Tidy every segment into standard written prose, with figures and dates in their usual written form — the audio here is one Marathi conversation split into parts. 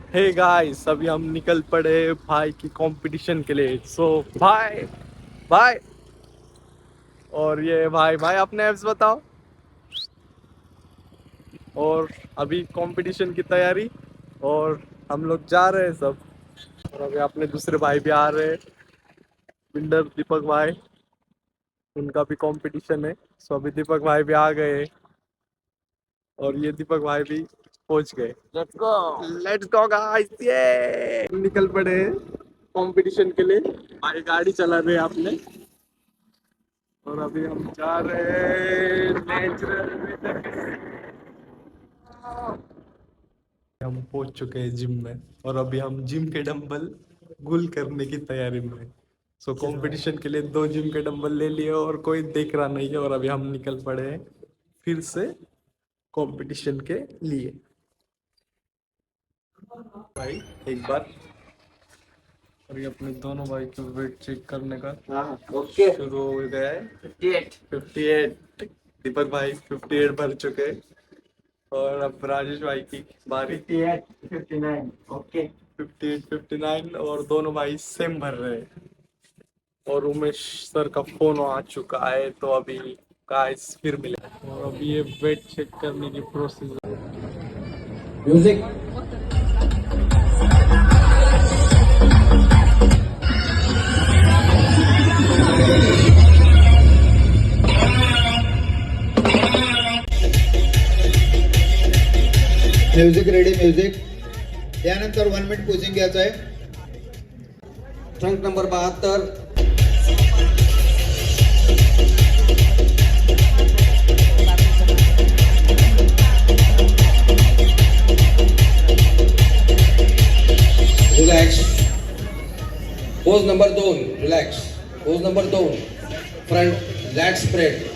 हे गाइस, अभी हम निकल पड़े भाई की कंपटीशन के लिए। सो भाई भाई और ये भाई भाई अपने एप्स बताओ। और अभी कंपटीशन की तैयारी, और हम लोग जा रहे हैं सब। और अभी अपने दूसरे भाई भी आ रहे हैं, बिल्डर दीपक भाई, उनका भी कंपटीशन है। सो अभी दीपक भाई भी आ गए और ये दीपक भाई भी पहुंच गए। लेट्स गो गाइस, ये निकल पड़े कंपटीशन के लिए। भाई गाड़ी चला रहे हैं आपने, और अभी हम जा रहे हैं नेचुरल। हम पहुंच चुके हैं जिम में, और अभी हम जिम के डंबल गुल करने की तैयारी में हैं। सो कंपटीशन के लिए 2 जिम के डंबल ले लिए और कोई देख रहा नहीं है, और अभी हम निकल पड़े हैं फिर से कंपटीशन के लिए। भाई एक बार, और ये अपने दोनों भाई के वेट चेक करने का ओके शुरू हो गया है। 58 58 दीपक भाई 58 भर चुके हैं, और अब राजेश भाई की बारी। 58 59 ओके 58 59, और दोनों भाई सेम भर रहे हैं। और उमेश सर का फोन आ चुका है, तो अभी गाइस फिर मिले। और अभी ये वेट चेक करने की process. Music music ready music त्यानंतर 1 मिनिट पोजिंग घ्यायचं आहे. Trunk number 72 relax. Pose number 2 relax. Pose number 2 front lat spread.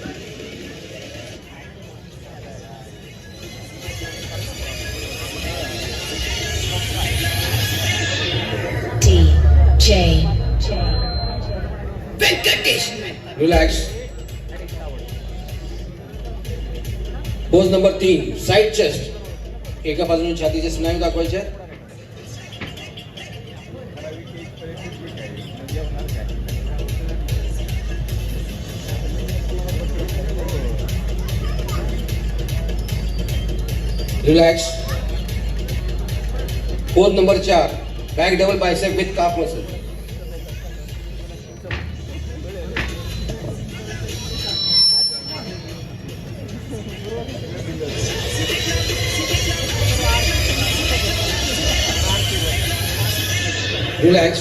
DJ relax. Pose number 3 side chest. एका बाजूने छातीचे स्नायू दाखवायचे. Relax. Pose number 4 back double bicep with calf muscle. Relax.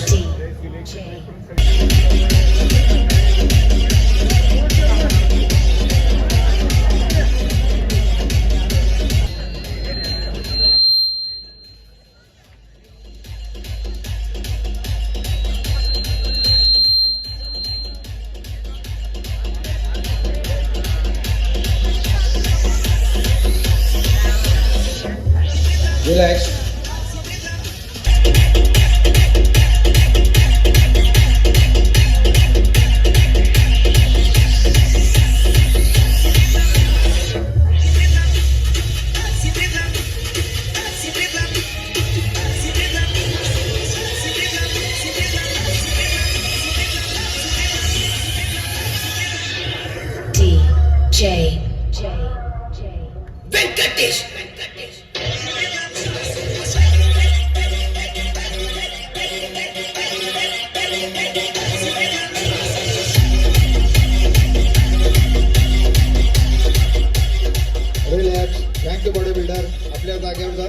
Relax. DJ Venkatesh. Relax. Thank you bodybuilder. आपल्या जागेवर जा.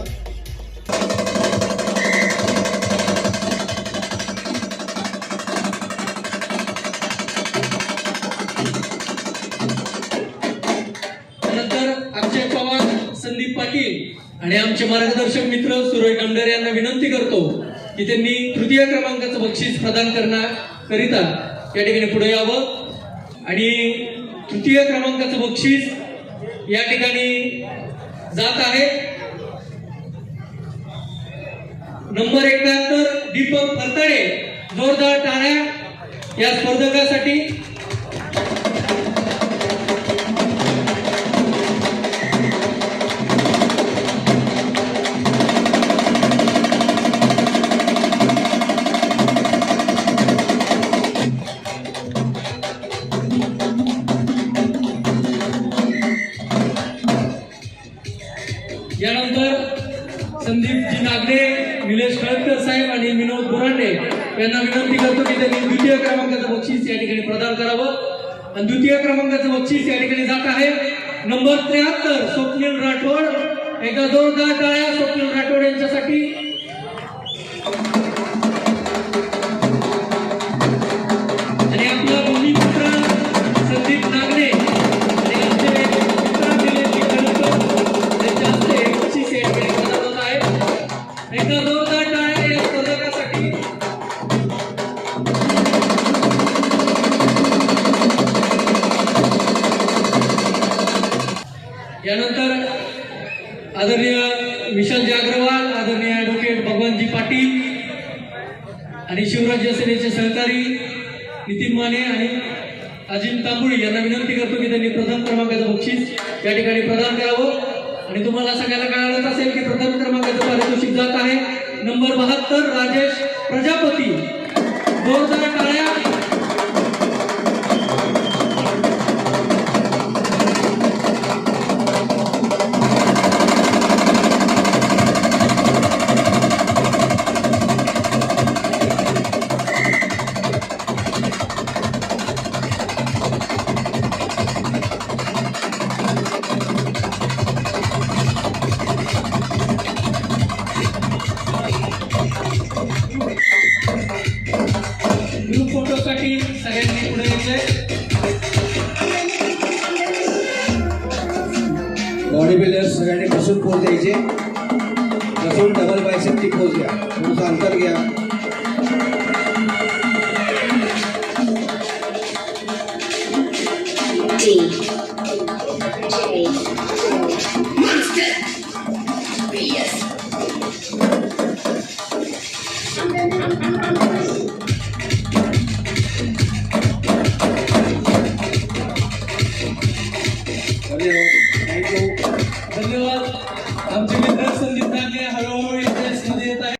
नंतर अक्षय पवार, संदीप पाटील आणि आमचे मार्गदर्शक मित्र सुरेश गमडर यांना विनंती करतो की त्यांनी तृतीय क्रमांकाचं बक्षीस प्रदान करण्याकरिता या ठिकाणी पुढे यावं. आणि तृतीय क्रमांकाचं बक्षीस या ठिकाणी जात आहे नंबर 71 दीपक फरतडे. जोरदार टाळ्या या स्पर्धकासाठी. नागडे, निलेश खळदकर साहेब आणि विनोद बोरांडे यांना विनंती करतो की त्यांनी द्वितीय क्रमांकाचं बक्षीस या ठिकाणी प्रदान करावं. आणि द्वितीय क्रमांकाचं बक्षीस या ठिकाणी जात आहे नंबर 73 स्वप्नील राठोड. एकदा जोरदार टाळ्या स्वप्नील राठोड यांच्यासाठी. आणि आपला भूमिपुत्र संदीप नागडे आणि आमचे मित्र निलेश खळदकर यांच्या हस्ते बक्षीस या ठिकाणी प्रदान होत आहे. एकदा जोरदार टाळ्या या स्पर्धकासाठी. यानंतर आदरणीय विशालजी अग्रवाल, आदरणीय ॲडव्होकेट भगवानजी पाटील आणि शिवराज्य सेनेचे सहकारी नितीन माने आणि अजिम तांबुळी यांना विनंती करतो की त्यांनी प्रथम क्रमांकाचं बक्षीस या ठिकाणी प्रदान करावं. आणि तुम्हाला सगळ्यांना कळालंच असेल की प्रथम क्रमांकाचं पारितोषिक जात आहे नंबर 72 राजेश प्रजापती. जोरदार टाळ्या. ग्रुप फोटोसाठी सगळ्यांनी पुढे यायचंय. बॉडी बिल्डर्स सगळ्यांनी बसून पोज द्यायचे. बसून डबल बायसेपची पोज घ्या. थोडंसं अंतर घ्या. धन्यवाद. आमचे मित्र संदीप नागडे हळूहळू